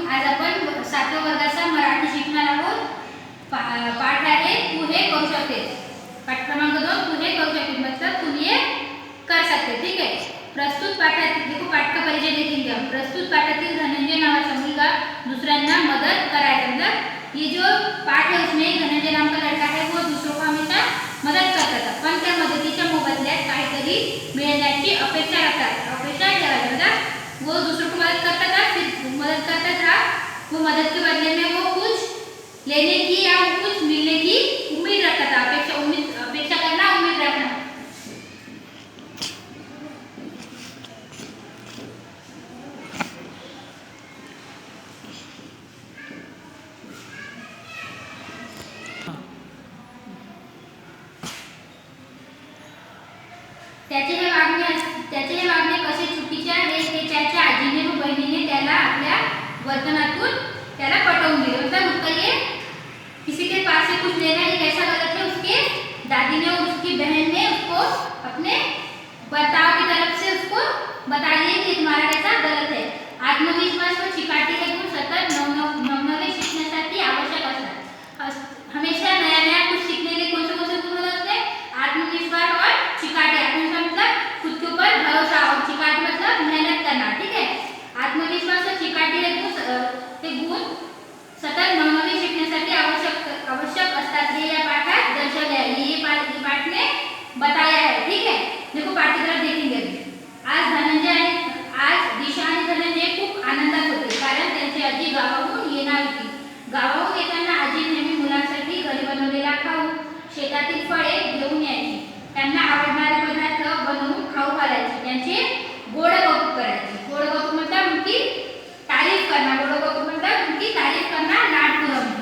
आज आपण 7व्या वर्गाचा मराठी शिकणार आहोत। पाठ आहे तू हे करू शकतेस। पाठ क्रमांक 2 तू हे करू शकतेस मतलब तुम ये कर सकते। ठीक है। प्रस्तुत पाठात देखो पाठ का परिचय देखेंगे हम। प्रस्तुत पाठातील धनंजय नावाचा मुलगा दुसऱ्यांना मदत करायचा मतलब ये जो पाठ है उसमें धनंजय नाम का लड़का है वो दूसरों को हमेशा मदद करता था, पण त्या मदतीच्या मोबदल्यात काहीतरी मिळण्याची अपेक्षा रखता। अपेक्षा ठेवायची मतलब वो दूसरों को मदद करता था, फिर मदद करता था, वो मदद के बदले में वो कुछ लेने की या कुछ मिलने की उम्मीद रखता था। अपेक्षा करना, उम्मीद रखना। त्याचे हे वागणे कसे चुकीचे आहे हे त्याच्या आजीने व बहिणीने त्याला आपल्या वर्तनातून त्याला पटवून दिले। मतलब उसका ये किसी के पास से कुछ लेना ये कैसा गलत है, उसके दादी ने और उसकी बहन ने उसको अपने बर्ताव की तरफ से उसको बता दिए कि तुम्हारा कैसा गलत है। आत्मविश्वास व चिकाटी हे गुण सतत नवनवे शिकण्यासाठी आवश्यक असतात। हमेशा नया नया कुछ सीखने के लिए कौन से गुण होते हैं? आत्मविश्वास और चिकाटी। आत्मविश्वास मतलब खुद के ऊपर भरोसा और चिकाटी मतलब मेहनत करना। ठीक है। आत्मविश्वास और चिकाटी हे गुण सतत नवनवे शिकण्यासाठी आवश्यक असतात हे या पाठात दर्शवले आहे। ये पाठ ने बताया है। ठीक है। देखो पाठ की तरफ देखेंगे। आज दिशा आणि धनंजय खूप आनंदात होते कारण त्यांची आजी गावाहून येणार होती। गावाहून येताना आजी नेहमी मुलांसाठी घरी बनवलेला खाऊ, शेतातील फळे घेऊन यायची। त्यांना आवडणारे पदार्थ बनवून खाऊ घालायची, त्यांचे गोड कौतुक करायचे। गोड कौतुक मतलब उनकी तारीफ करना, गोड कौतुक मतलब उनकी तारीफ करना, लाड पुरवणे।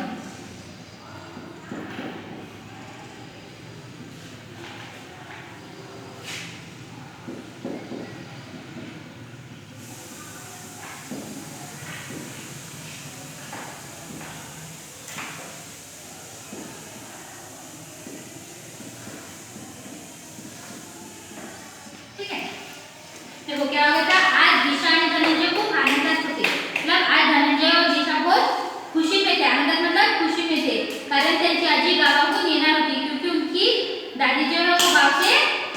देखो क्या हो गया था, आज दिशा और धनंजय खूब आनंदित होते। मतलब आज धनंजय और दिशा बहुत खुशी में थे। आनंदित मतलब खुशी में थे कारण त्यांची आजी गावाहून येणार होती क्योंकि उनकी दादी जो है वो गांव से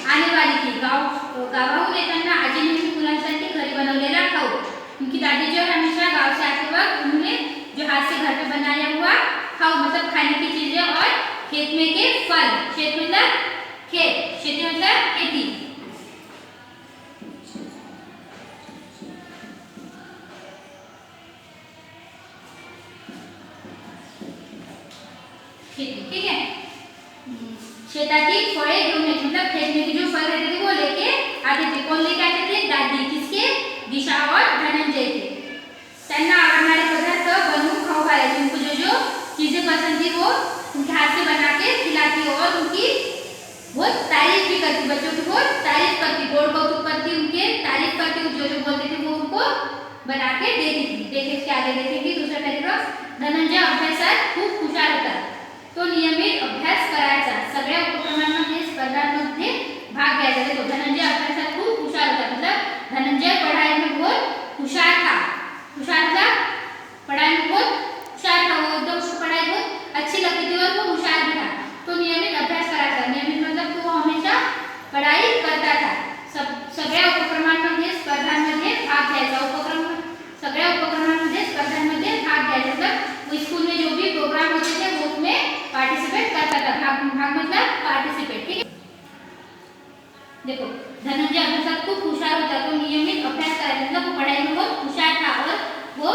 आने वाली थी। गावाहून येताना आजी ने मुलांसाठी घरी बनवलेला खाऊ। उनकी दादी जो है हमेशा गांव से आते वक्त उन्होंने जो हाथ से घर पे बनाया हुआ खाऊ मतलब खाने की चीजें और खेत में के फल। खेत मतलब खेत, खेती मतलब खेती। ठीक है। शेतातील फळे घेऊन यायची मतलब खेत में जो फल रहते थे वो लेके आते थे। कौन लेके आते थे? दादी। किसके? दिशा और धनंजय थे। त्यांना आवडणारे पदार्थ बनवून खाऊ घालायचे। उनको जो चीजें पसंद थी वो उनके हाथ से बना के खिलाती और उनकी बहुत तारीफ भी करती। बच्चों की बहुत तारीफ करती, गोड कौतुक करती, उनके तारीफ करती। जो बोलते थे वो उनको बना के देती थी। देखिए इसके आगे देखेंगे दूसरा पैराग्राफ। धनंजय अभ्यासात खूप हुशार होता, तो नियमित अभ्यास करायचा, सगळ्या उपक्रमांमध्ये स्पर्धांमध्ये भाग घ्यायचा। देखो धनंजय अभ्यासात खूप हुशार होता मतलब धनंजय पढ़ाई में बहुत होशियार था। होशियार था पढ़ाई में बहुत होशियार था, वो एकदम उसको पढ़ाई बहुत अच्छी लगती थी और वो होशियार भी था। तो नियमित अभ्यास करायचा। नियमित मतलब वो हमेशा पढ़ाई करता था। सगळ्या उपक्रमांमध्ये स्पर्धांमध्ये भाग घ्यायचा। सगळ्या उपक्रमांमध्ये स्पर्धांमध्ये भाग घ्यायचा मतलब स्कूल में जो भी प्रोग्राम होते थे वो उसमें पार्टिसिपेट करता था। भाग मतलब पार्टिसिपेट। ठीक है। देखो धनंजय अभ्यासात खूब होशियार होता, तो नियमित अभ्यास करायचा मतलब वो पढ़ाई में बहुत होशियार था और वो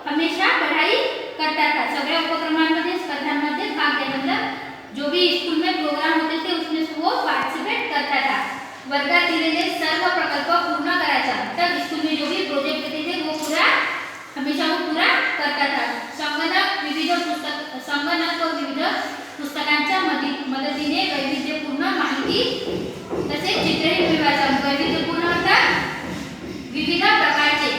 हमेशा पढ़ाई करता था। सगळ्या उपक्रमांमध्ये स्पर्धांमध्ये भाग घ्यायचा मतलब जो भी स्कूल में प्रोग्राम होते थे उसमें वो पार्टिसिपेट करता था। वर्गात दिलेले सर्व प्रकल्प पूर्ण करायचा मतलब स्कूल में जो भी प्रोजेक्ट होते थे वो हमेशा वो पूरा करता था। संगणक व विविध पुस्तकांच्या मदतीने वैविध्यपूर्ण माहिती तसेच चित्रही मिळवायचा। वैविध्यपूर्ण अर्थात विविध प्रकारचे।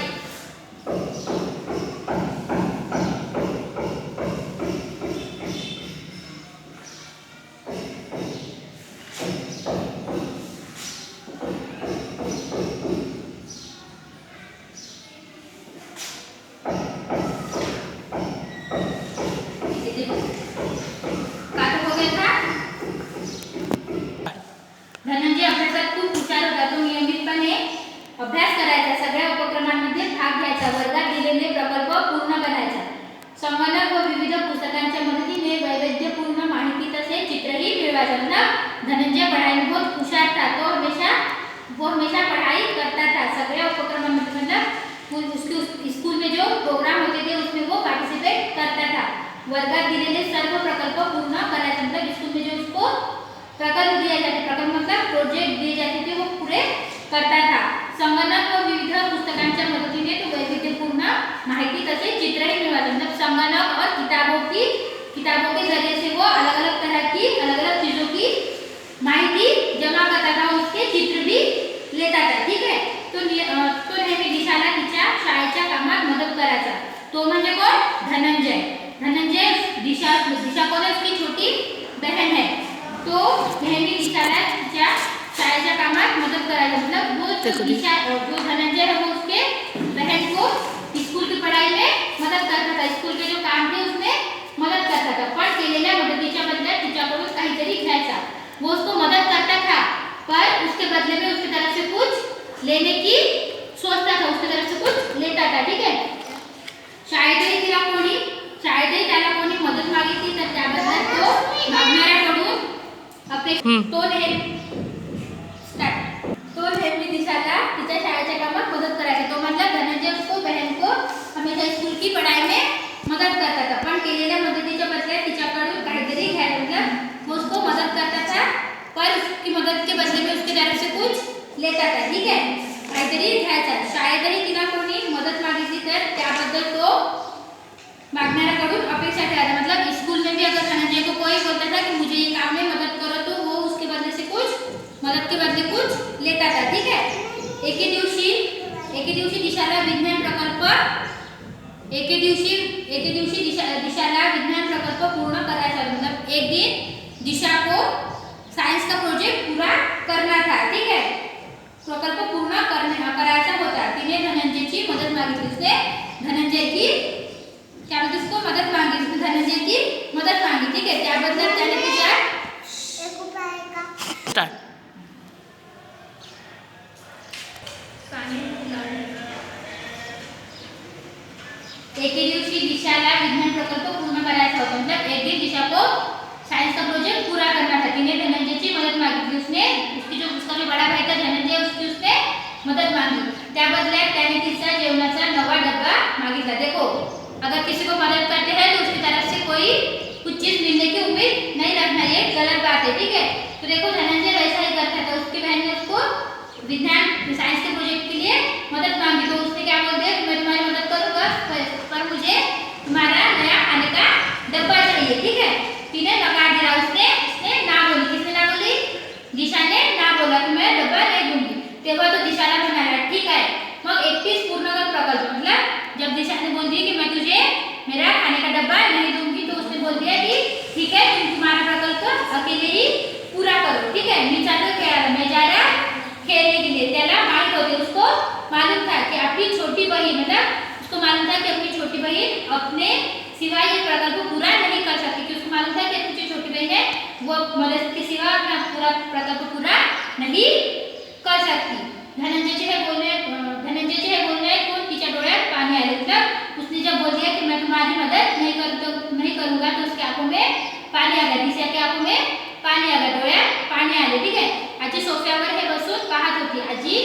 वर्गात दिलेले सर्व प्रकल्प पूर्ण करायचे, मतलब स्कूल में जो उसको प्रकल्प दिया जाते, प्रकल्प मतलब प्रोजेक्ट दिए जाते थे, वो पूरे करता था। संगणक व विविध पुस्तकांच्या मदतीने तो वैविध्यपूर्ण माहिती तसेच चित्रही मिळवायचा, मतलब संगणक और किताबों के जरिए से वो अलग अलग तरह की अलग अलग चीजों की माहिती जमा करता था, उसके चित्र भी लेता था, ठीक है। तो नेहमी दिशाला तिच्या शाळेच्या कामात मदत करायचा। तो म्हणजे कोण? धनंजय दिशा कोण है? उसकी छोटी बहन है। तो नेहमी दिशाला तिच्या शाळेच्या कामात मदत करायचा, मतलब वो धनंजय है वो उसके बहन को स्कूल की पढ़ाई में मदद करता था, स्कूल के जो काम थे उसमें मदद करता था, पण केलेल्या मदतीच्या बदल्यात तिच्याकडून काहीतरी घ्यायचा। वो उसको मदद करता था पर उसके बदले में उसकी तरफ से कुछ लेने की सोचता था, उसकी तरफ से कुछ लेता था, ठीक है। शाळेतही त्याला कोणी मदत मागितली तर त्याबद्दल तो मागणाऱ्याकडून तो नेहमी दिशाला तिच्या शाळेच्या कामात मदत करायचा। तो मतलब धनंजय उसको बहन को हमेशा स्कूल की पढ़ाई में मदद करता था, पण केलेल्या मदतीच्या बदल्यात तिच्याकडून काहीतरी घ्यायला, मतलब वो उसको मदद करता था पर उसकी मदद के बदले में उसकी तरफ से कुछ लेता था, ठीक है, काहीतरी घ्यायचा। शाळेतही तिला कोणी मदत मागितली तर त्याबद्दल तो मागणाऱ्याकडून अपेक्षा ठेवायचा, मतलब स्कूल में भी अगर धनंजय को कोई बोलता था कि मुझे ये काम में मदद करो तो वो उसके बदले से मदद के बदले कुछ लेता था, ठीक है। एके दिवशी दिशाला विज्ञान प्रकल्प पूर्ण करायचा, मतलब एक दिन दिशा को साइंस का प्रोजेक्ट पूरा करना था, ठीक है, प्रकल्प पूर्ण करायचा होता। तिने धनंजयची मदत मागितली, उसने धनंजय की मदत मांगी, ठीक है। त्याबद्दल त्याने तिच्या एके दिवशी दिशाला विज्ञान प्रकल्प पूर्ण करायचा होता, मतलब एक दिन दिशा को साइंस का प्रोजेक्ट पूरा करना था। तिने धनंजयची मदत मागितली, उसका जो बड़ा भाई था धनंजय, उसने मदत मांगी। त्या बदल्यात त्याने तिचा जेवणाचा नवा डब्बा मागितला। देखो, अगर किसी को मदद करते हैं तो उसकी तरफ से कोई कुछ चीज मिलने की उम्मीद नहीं रखना, ये गलत बात है, ठीक है। तो देखो धनंजय वैसा ही करता था, उसकी बहन ने उसको विज्ञान साइंस के प्रोजेक्ट के लिए मदद मांगी, तो उसने क्या बोल दिया, मैं तुम्हारी मदद करूंगा पर मुझे तुम्हारा नया खाने का डब्बा चाहिए, ठीक है। तिने नकार दिया, उसने ना बोली, किसने ना बोली? दिशा ने ना बोला कि मैं डब्बा नहीं दूंगी। तेव्हा तो दिशाला म्हणाला ठीक आहे, मग एकटीच पूर्ण कर प्रकल्प, मतलब जब दिशा ने बोल दिया कि मैं तुझे मेरा खाने का डब्बा नहीं दूंगी, तो उसने बोल दिया कि ठीक है, तुम तुम्हारा प्रकल्प अकेले ही पूरा करो, ठीक है, मी चालू खेळायला, मैं जा रहा खेलने के लिए। त्याला माहित होते, उसको मालूम था कि अपनी छोटी बहन, मतलब उसको मालूम था कि अपनी छोटी बहन अपने सिवा ये प्रकल्प पूरा नहीं कर सकती, क्योंकि उसको मालूम था कि अपनी जो छोटी बहन है वो मदद के सिवा अपना पूरा प्रकल्प पूरा नहीं कर सकती। धनंजयचे हे बोलणे ऐकून तिच्या डोळ्यात पाणी आले, मतलब उसने जब बोल दिया कि मैं तुम्हारी मदद नहीं करूंगा, तो उसके आंखों में पानी आ गया, दिशा के आंखों में पाणी आ गया, डोळ्यात पाणी आले, ठीक है। आजी सोफ्यावर हे बसून पाहत होती, आजी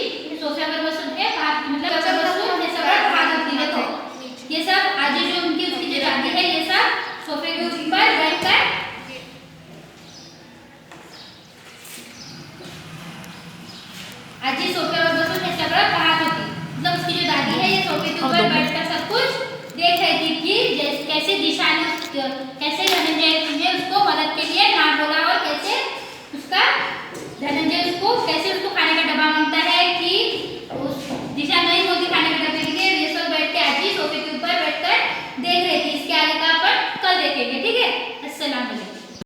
सोफ्यावर बसून हे पाहत, मतलब बसून हे सगळं पाहत होती। देखो ये सब आजी जो उसकी जो दादी है, ये सब सोफे के ऊपर बैठकर आजी सोफ्यावर बसून हे सगळं पाहत होती, मतलब उसकी जो दादी है ये सोफे के ऊपर बैठकर सब कुछ देख रही थी कि कैसे दिशा ने कैसे धनंजय ने उसको मदद के लिए ना बोला, और कैसे धनंजय कैसे उसको खाने का डब्बा मांगता है कि दिशा नहीं